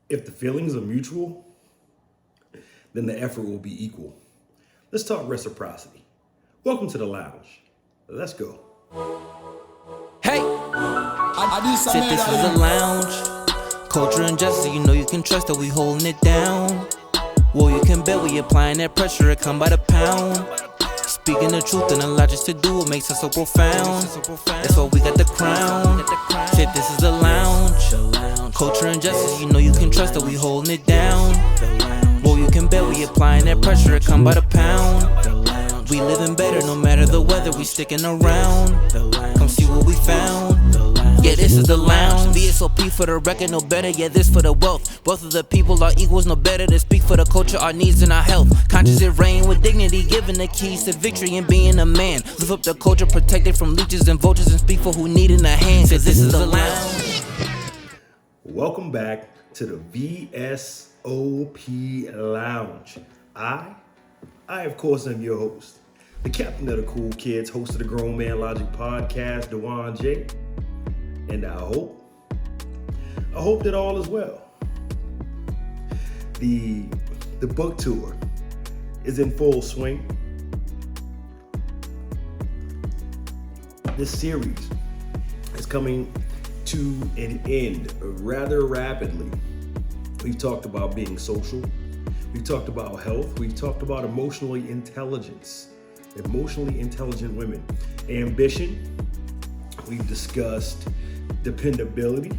If the feelings are mutual, then the effort will be equal. Let's talk reciprocity. Welcome to the lounge. Let's go. Hey, said this is a lounge. Culture and justice, you know you can trust that we holding it down. Well, you can bet we applying that pressure, it come by the pound. Speaking the truth and allow us to do what makes us so profound. That's why we got the crown. Said this is a lounge. Culture and justice, you know you can trust that we holding it down. Well, you can bet we applying that pressure, it come by the pound. We living better no matter the weather, we sticking around. Come see what we found. Yeah, this is the lounge. VSOP for the record, no better. Yeah, this for the wealth. Both of the people are equals, no better. To speak for the culture, our needs and our health. Conscious it reign with dignity, giving the keys to victory and being a man. Lift up the culture, protected from leeches and vultures, and speak for who need in a hand. Cause this is the lounge. Welcome back to the VSOP Lounge. I of course am your host, the captain of the cool kids, host of the Grown Man Logic podcast, Dewan J. And I hope that all is well. The book tour is in full swing. This series is coming to an end rather rapidly. We've talked about being social. We've talked about health. We've talked about emotionally intelligent women. Ambition. We've discussed dependability,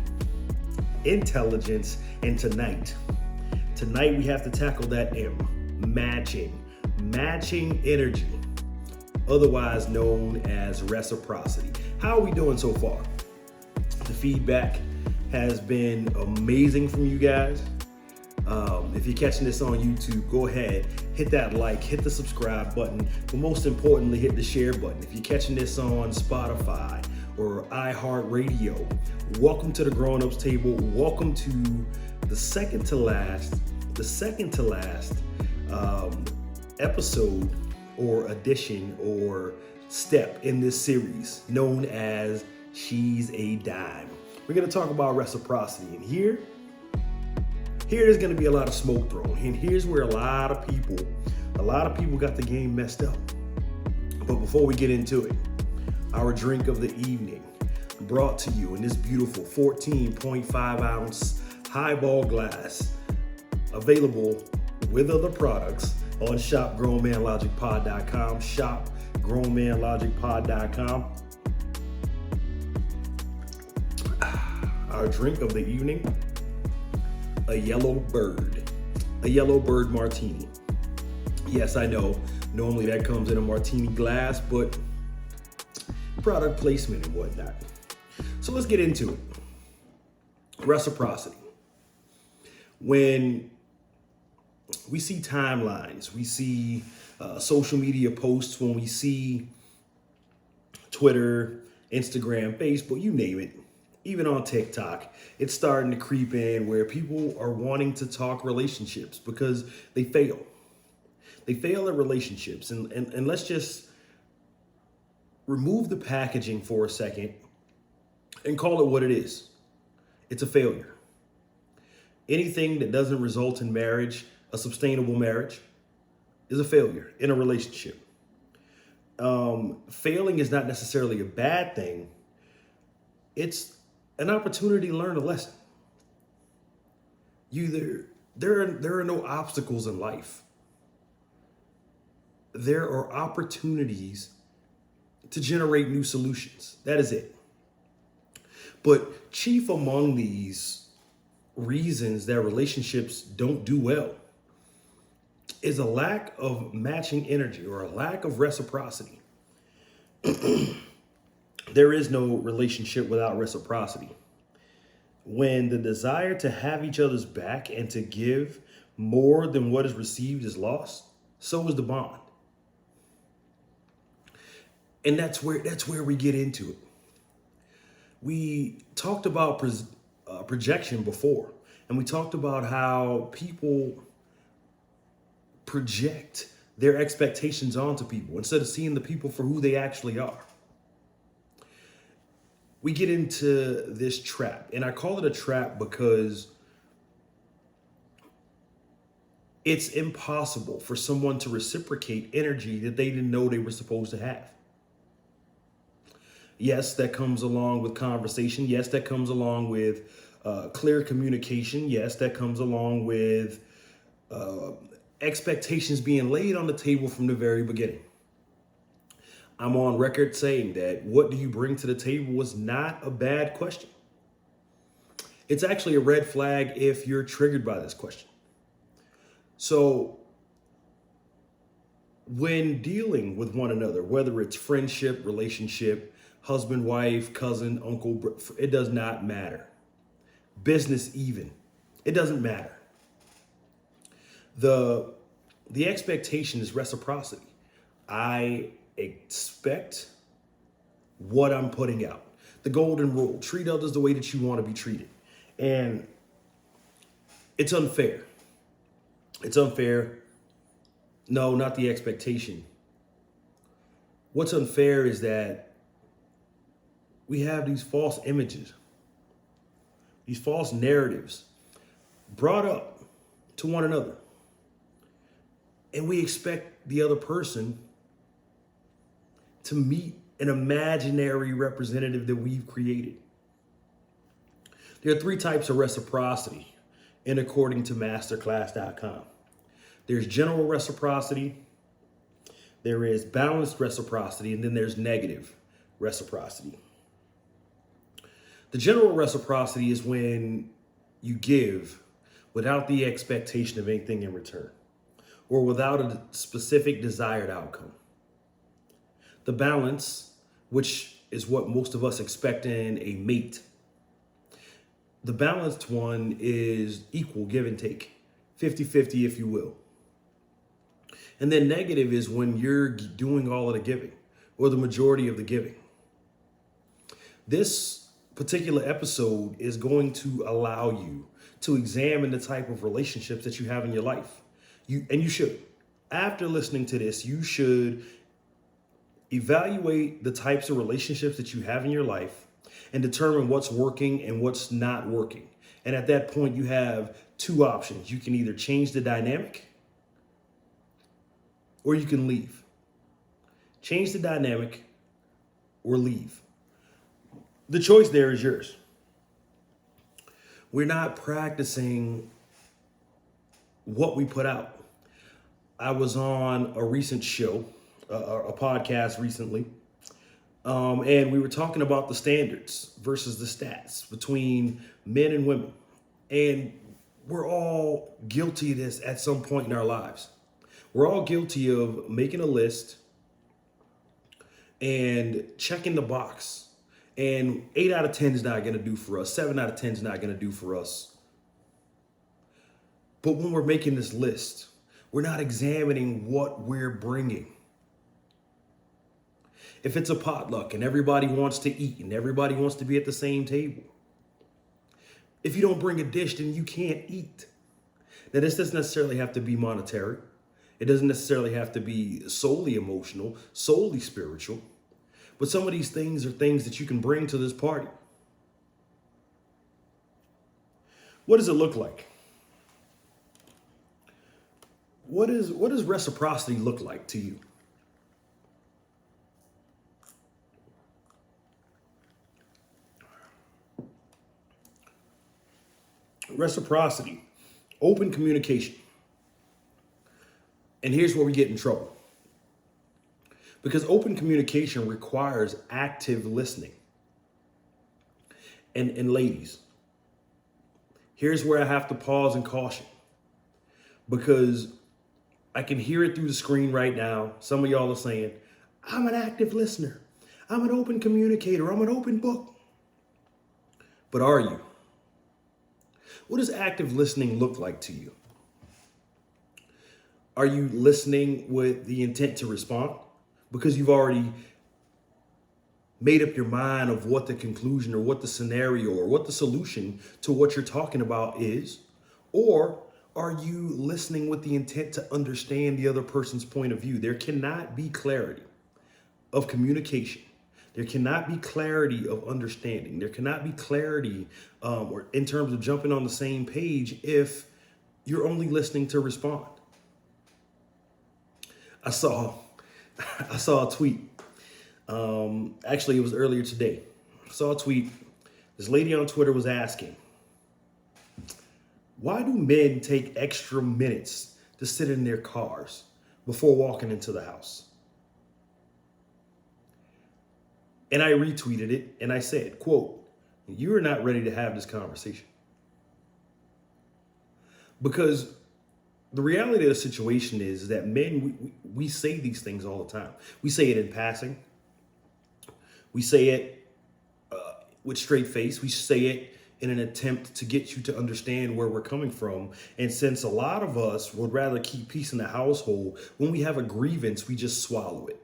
intelligence, and tonight we have to tackle that M, matching energy, otherwise known as reciprocity. How are we doing so far? The feedback has been amazing from you guys. If you're catching this on YouTube, go ahead, hit that like, hit the subscribe button, but most importantly, hit the share button. If you're catching this on Spotify or iHeartRadio, welcome to the Grown Ups Table. Welcome to the second to last episode or edition or step in this series known as She's a Dime. We're going to talk about reciprocity, and here there's going to be a lot of smoke thrown, and here's where a lot of people got the game messed up. But before we get into it, our drink of the evening, brought to you in this beautiful 14.5 ounce highball glass, available with other products on shopgrownmanlogicpod.com, shopgrownmanlogicpod.com. Our drink of the evening, a yellow bird martini. Yes, I know, normally that comes in a martini glass, but product placement and whatnot. So let's get into it. Reciprocity. When we see timelines, we see social media posts, when we see Twitter, Instagram, Facebook, you name it, even on TikTok, it's starting to creep in where people are wanting to talk relationships because they fail. They fail at relationships. And let's just remove the packaging for a second and call it what it is. It's a failure. Anything that doesn't result in marriage, a sustainable marriage, is a failure in a relationship. Failing is not necessarily a bad thing. It's an opportunity to learn a lesson. There are no obstacles in life. There are opportunities to generate new solutions. That is it. But chief among these reasons that relationships don't do well is a lack of matching energy or a lack of reciprocity. There is no relationship without reciprocity. When the desire to have each other's back and to give more than what is received is lost, so is the bond. And that's where we get into it. We talked about projection before, and we talked about how people project their expectations onto people instead of seeing the people for who they actually are. We get into this trap, and I call it a trap because It's impossible for someone to reciprocate energy that they didn't know they were supposed to have. Yes, that comes along with conversation. Yes, that comes along with clear communication. Yes, that comes along with expectations being laid on the table from the very beginning. I'm on record saying that what do you bring to the table was not a bad question. It's actually a red flag if you're triggered by this question. So when dealing with one another, whether it's friendship, relationship, husband, wife, cousin, uncle, it does not matter. Business even, it doesn't matter. The expectation is reciprocity. I expect what I'm putting out. The golden rule, treat others the way that you want to be treated. And it's unfair. It's unfair. No, not the expectation. What's unfair is that we have these false images, these false narratives brought up to one another. And we expect the other person to meet an imaginary representative that we've created. There are 3 types of reciprocity, and according to masterclass.com. There's general reciprocity, there is balanced reciprocity, and then there's negative reciprocity. The general reciprocity is when you give without the expectation of anything in return, or without a specific desired outcome. The balance, which is what most of us expect in a mate. The balanced one is equal give and take, 50-50 if you will. And then negative is when you're doing all of the giving or the majority of the giving. This particular episode is going to allow you to examine the type of relationships that you have in your life. You should. After listening to this, you should evaluate the types of relationships that you have in your life and determine what's working and what's not working. And at that point, you have 2 options. You can either change the dynamic or you can leave. Change the dynamic or leave. The choice there is yours. We're not practicing what we put out. I was on a recent show, a podcast recently, and we were talking about the standards versus the stats between men and women. And we're all guilty of this at some point in our lives. We're all guilty of making a list and checking the box. And 8 out of 10 is not going to do for us. 7 out of 10 is not going to do for us. But when we're making this list, we're not examining what we're bringing. If it's a potluck and everybody wants to eat and everybody wants to be at the same table, if you don't bring a dish, then you can't eat. Now, this doesn't necessarily have to be monetary. It doesn't necessarily have to be solely emotional, solely spiritual. But some of these things are things that you can bring to this party. What does it look like? What does reciprocity look like to you? Reciprocity, open communication. And here's where we get in trouble. Because open communication requires active listening. And ladies, here's where I have to pause and caution. Because I can hear it through the screen right now. Some of y'all are saying, I'm an active listener. I'm an open communicator. I'm an open book. But are you? What does active listening look like to you? Are you listening with the intent to respond? Because you've already made up your mind of what the conclusion or what the scenario or what the solution to what you're talking about is? Or are you listening with the intent to understand the other person's point of view? There cannot be clarity of communication. There cannot be clarity of understanding. There cannot be clarity or in terms of jumping on the same page if you're only listening to respond. I saw I saw a tweet. Actually, it was earlier today. I saw a tweet. This lady on Twitter was asking, why do men take extra minutes to sit in their cars before walking into the house? And I retweeted it and I said, quote, you are not ready to have this conversation. Because the reality of the situation is that men, we say these things all the time. We say it in passing. We say it with straight face. We say it in an attempt to get you to understand where we're coming from. And since a lot of us would rather keep peace in the household, when we have a grievance, we just swallow it.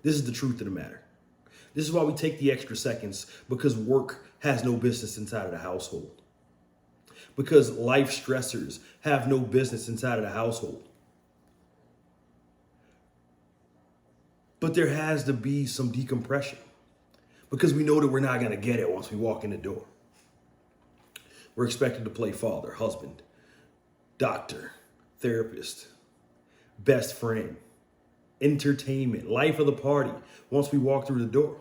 This is the truth of the matter. This is why we take the extra seconds, because work has no business inside of the household. Because life stressors have no business inside of the household. But there has to be some decompression, because we know that we're not going to get it once we walk in the door. We're expected to play father, husband, doctor, therapist, best friend, entertainment, life of the party once we walk through the door.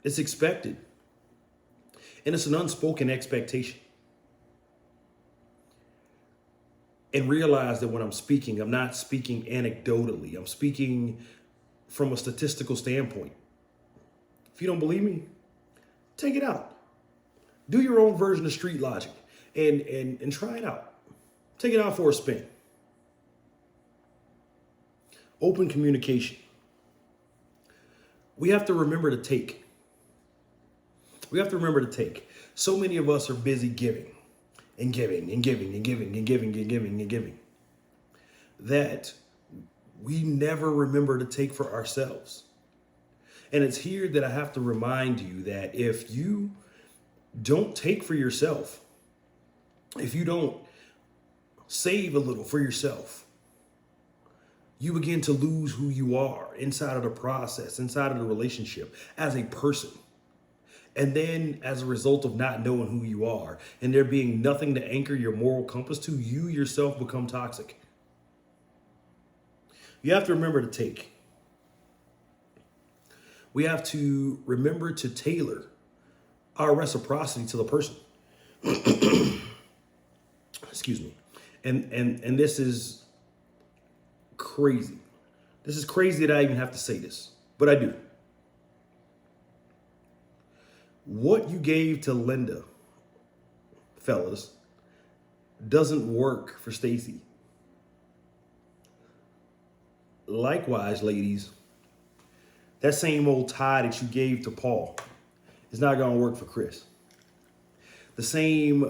It's expected. And it's an unspoken expectation. And realize that when I'm speaking, I'm not speaking anecdotally. I'm speaking from a statistical standpoint. If you don't believe me, take it out. Do your own version of street logic and try it out. Take it out for a spin. Open communication. We have to remember to take. We have to remember to take. So many of us are busy giving and giving and giving and giving and giving and giving and giving that we never remember to take for ourselves. And it's here that I have to remind you that if you don't take for yourself, if you don't save a little for yourself, you begin to lose who you are inside of the process, inside of the relationship as a person. And then as a result of not knowing who you are and there being nothing to anchor your moral compass to, you yourself become toxic. You have to remember to take. We have to remember to tailor our reciprocity to the person. Excuse me. And this is crazy. This is crazy that I even have to say this, but I do. What you gave to Linda, fellas, doesn't work for Stacy. Likewise, ladies, that same old tie that you gave to Paul is not going to work for Chris. The same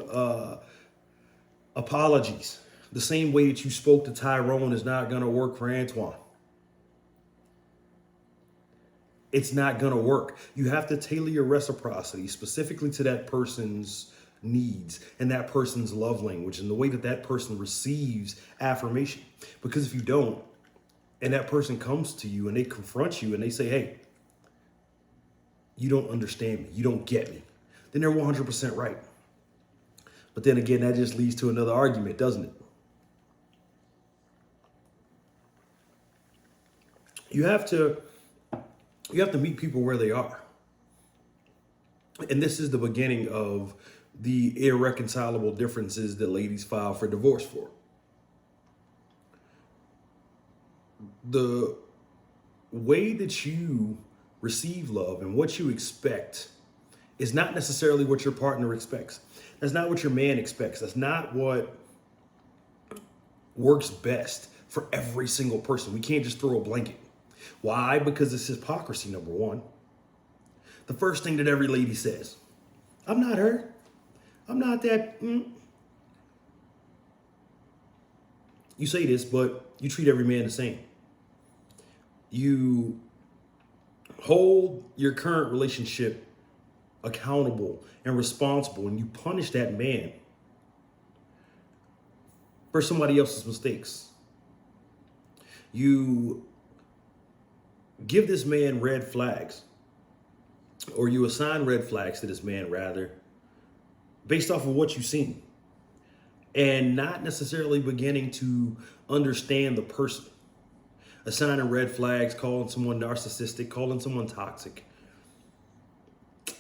apologies, the same way that you spoke to Tyrone is not going to work for Antoine. It's not going to work. You have to tailor your reciprocity specifically to that person's needs and that person's love language and the way that that person receives affirmation. Because if you don't, and that person comes to you and they confront you and they say, hey, you don't understand me, you don't get me, then they're 100% right. But then again, that just leads to another argument, doesn't it? You have to meet people where they are. And this is the beginning of the irreconcilable differences that ladies file for divorce for. The way that you receive love and what you expect is not necessarily what your partner expects. That's not what your man expects. That's not what works best for every single person. We can't just throw a blanket. Why? Because it's hypocrisy, number one. The first thing that every lady says, I'm not her. I'm not that. You say this, but you treat every man the same. You hold your current relationship accountable and responsible, and you punish that man for somebody else's mistakes. You give this man red flags, or you assign red flags to this man, rather, based off of what you've seen. and not necessarily beginning to understand the person, assigning red flags, calling someone narcissistic, calling someone toxic.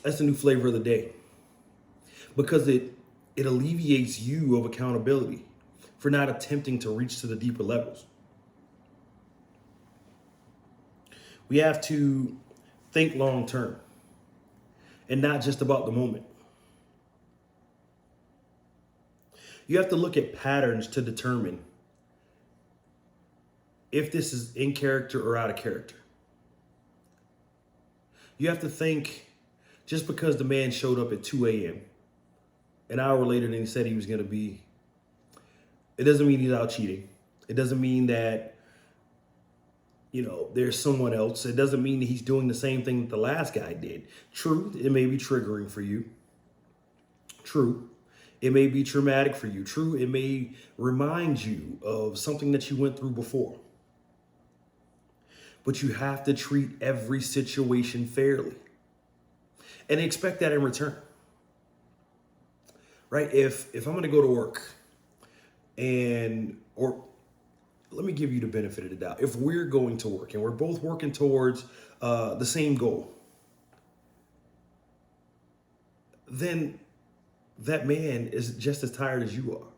That's the new flavor of the day, because it alleviates you of accountability for not attempting to reach to the deeper levels. We have to think long term and not just about the moment. You have to look at patterns to determine if this is in character or out of character. You have to think, just because the man showed up at 2 a.m., an hour later than he said he was going to be, it doesn't mean he's out cheating. It doesn't mean that, there's someone else. It doesn't mean that he's doing the same thing that the last guy did. True, it may be triggering for you. True, it may be traumatic for you. True, it may remind you of something that you went through before. But you have to treat every situation fairly and expect that in return. Right? If I'm going to go to work or let me give you the benefit of the doubt. If we're going to work and we're both working towards the same goal, then that man is just as tired as you are.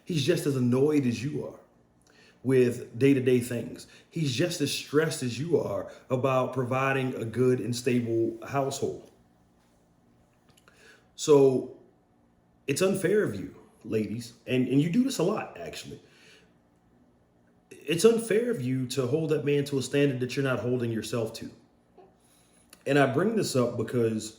He's just as annoyed as you are with day-to-day things. He's just as stressed as you are about providing a good and stable household. So it's unfair of you, ladies, and you do this a lot, actually. It's unfair of you to hold that man to a standard that you're not holding yourself to. And I bring this up because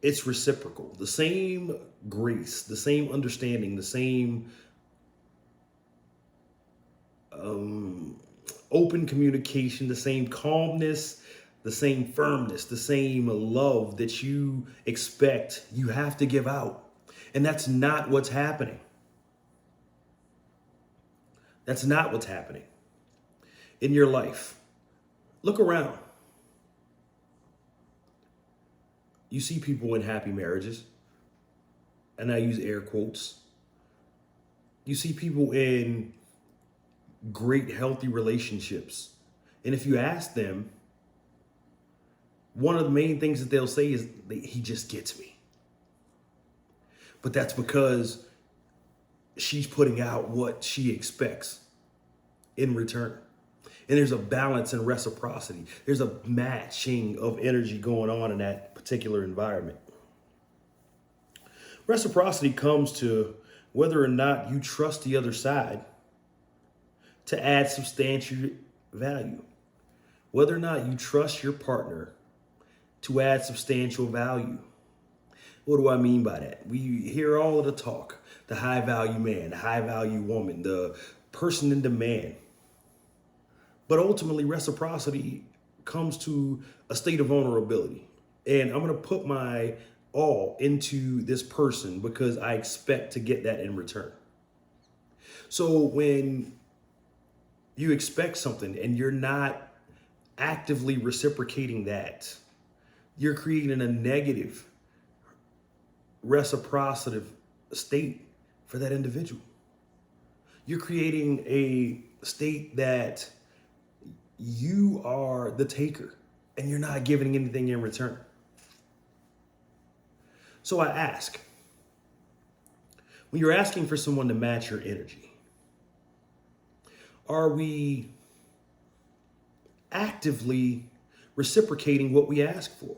it's reciprocal. The same grace, the same understanding, the same open communication, the same calmness, the same firmness, the same love that you expect, you have to give out. And that's not what's happening. That's not what's happening in your life. Look around. You see people in happy marriages, and I use air quotes. You see people in great, healthy relationships. And if you ask them, one of the main things that they'll say is, he just gets me. But that's because she's putting out what she expects in return. And there's a balance and reciprocity. There's a matching of energy going on in that particular environment. Reciprocity comes to whether or not you trust the other side to add substantial value. Whether or not you trust your partner to add substantial value. What do I mean by that? We hear all of the talk. The high value man, the high value woman, the person in demand. But ultimately, reciprocity comes to a state of vulnerability. And I'm going to put my all into this person because I expect to get that in return. So when you expect something and you're not actively reciprocating that, you're creating a negative reciprocity state for that individual. You're creating a state that you are the taker and you're not giving anything in return. So I ask, when you're asking for someone to match your energy, are we actively reciprocating what we ask for?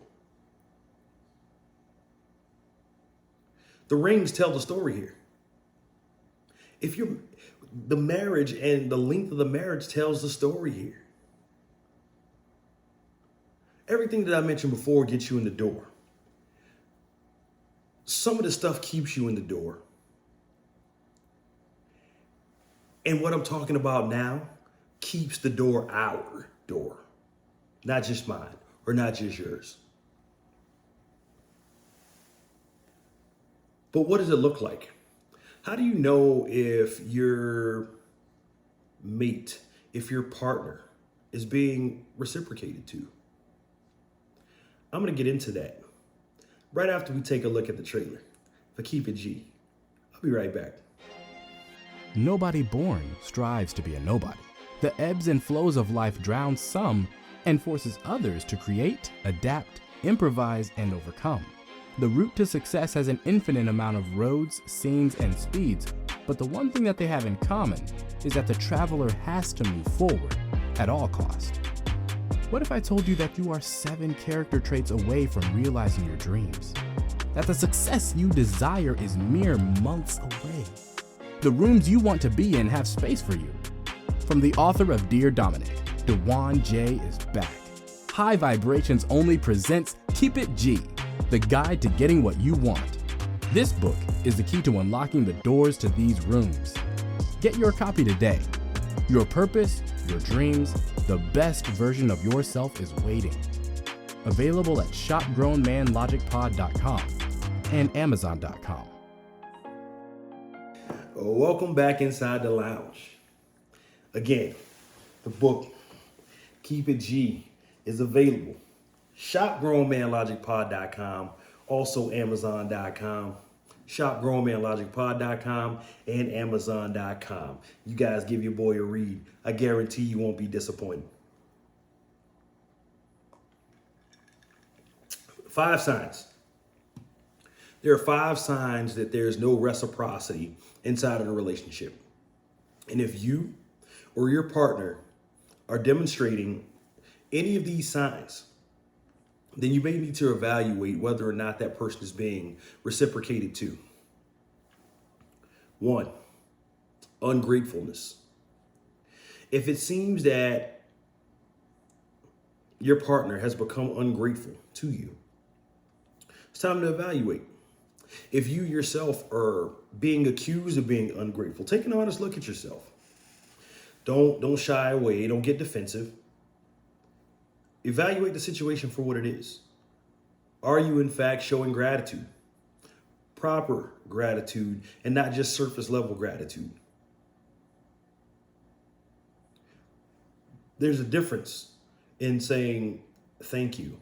The rings tell the story here. The marriage and the length of the marriage tells the story here. Everything that I mentioned before gets you in the door. Some of the stuff keeps you in the door. And what I'm talking about now keeps the door our door, not just mine or not just yours. But what does it look like? How do you know if your mate, if your partner is being reciprocated to? I'm going to get into that right after we take a look at the trailer. for Keep It G. I'll be right back. Nobody born strives to be a nobody. The ebbs and flows of life drown some and forces others to create, adapt, improvise, and overcome. The route to success has an infinite amount of roads, scenes, and speeds, but the one thing that they have in common is that the traveler has to move forward at all cost. What if I told you that you are 7 character traits away from realizing your dreams? That the success you desire is mere months away? The rooms you want to be in have space for you. From the author of Dear Dominic, Dewan J is back. High Vibrations only presents Keep It G, the guide to getting what you want. This book is the key to unlocking the doors to these rooms. Get your copy today. Your purpose, your dreams, the best version of yourself is waiting. Available at shopgrownmanlogicpod.com and amazon.com. Welcome back inside the lounge. Again, the book Keep It G is available. Shopgrownmanlogicpod.com, also amazon.com. Shopgrownmanlogicpod.com and amazon.com. You guys give your boy a read. I guarantee you won't be disappointed. 5 signs. There are 5 signs that there's no reciprocity inside of the relationship. And if you or your partner are demonstrating any of these signs, then you may need to evaluate whether or not that person is being reciprocated to. 1, ungratefulness. If it seems that your partner has become ungrateful to you, it's time to evaluate. If you yourself are being accused of being ungrateful, take an honest look at yourself. Don't shy away. Don't get defensive. Evaluate the situation for what it is. Are you in fact showing gratitude? Proper gratitude and not just surface level gratitude. There's a difference in saying thank you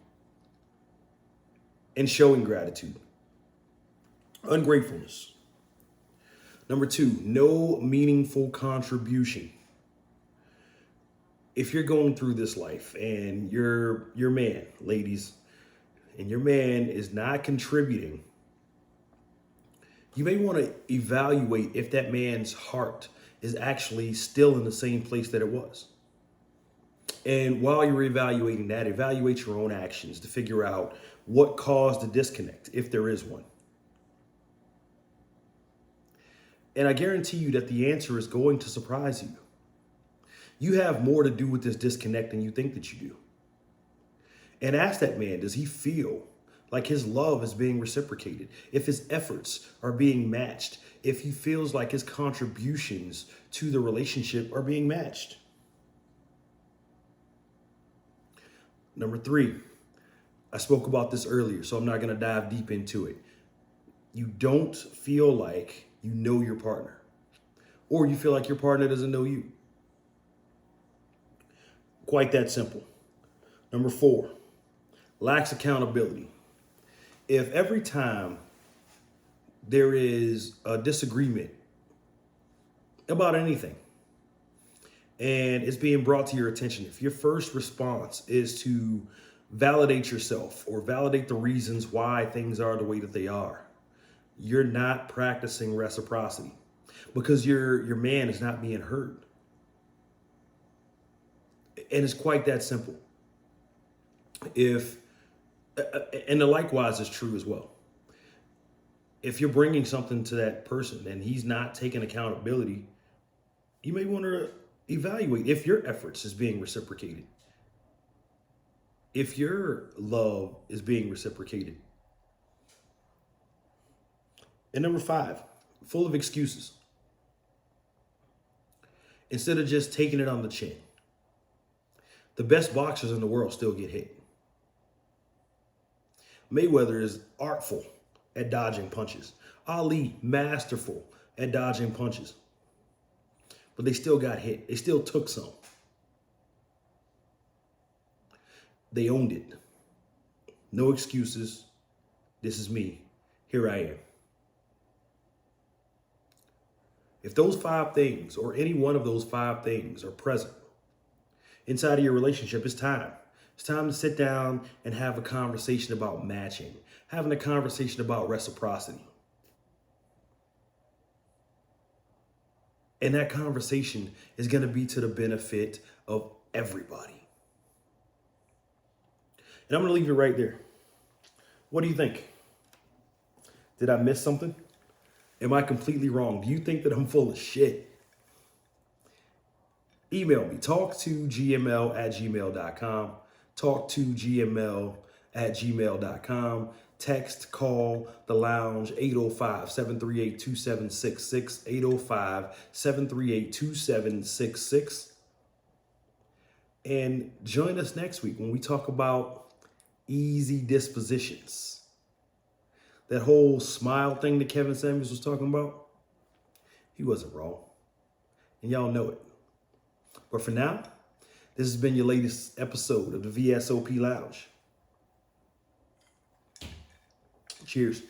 and showing gratitude. Ungratefulness. Number 2, no meaningful contribution. If you're going through this life and your man, ladies, and your man is not contributing, you may want to evaluate if that man's heart is actually still in the same place that it was. And while you're evaluating that, evaluate your own actions to figure out what caused the disconnect, if there is one. And I guarantee you that the answer is going to surprise you. You have more to do with this disconnect than you think that you do. And ask that man, does he feel like his love is being reciprocated? If his efforts are being matched? If he feels like his contributions to the relationship are being matched? Number 3, I spoke about this earlier, so I'm not going to dive deep into it. You don't feel like you know your partner, or you feel like your partner doesn't know you. Quite that simple. Number 4, lacks accountability. If every time there is a disagreement about anything and it's being brought to your attention, if your first response is to validate yourself or validate the reasons why things are the way that they are, you're not practicing reciprocity because your man is not being heard. And it's quite that simple. And the likewise is true as well. If you're bringing something to that person and he's not taking accountability, you may want to evaluate if your efforts is being reciprocated. If your love is being reciprocated. And number 5, full of excuses. Instead of just taking it on the chin. The best boxers in the world still get hit. Mayweather is artful at dodging punches. Ali, masterful at dodging punches. But they still got hit. They still took some. They owned it. No excuses. This is me. Here I am. If those 5 things or any one of those 5 things are present inside of your relationship, it's time. It's time to sit down and have a conversation about matching, having a conversation about reciprocity. And that conversation is going to be to the benefit of everybody. And I'm going to leave it right there. What do you think? Did I miss something? Am I completely wrong? Do you think that I'm full of shit? Email me, talk2gml@gmail.com, talk2gml@gmail.com, text, call the lounge, 805-738-2766, 805-738-2766. And join us next week when we talk about easy dispositions. That whole smile thing that Kevin Samuels was talking about, he wasn't wrong. And y'all know it. But for now, this has been your latest episode of the VSOP Lounge. Cheers.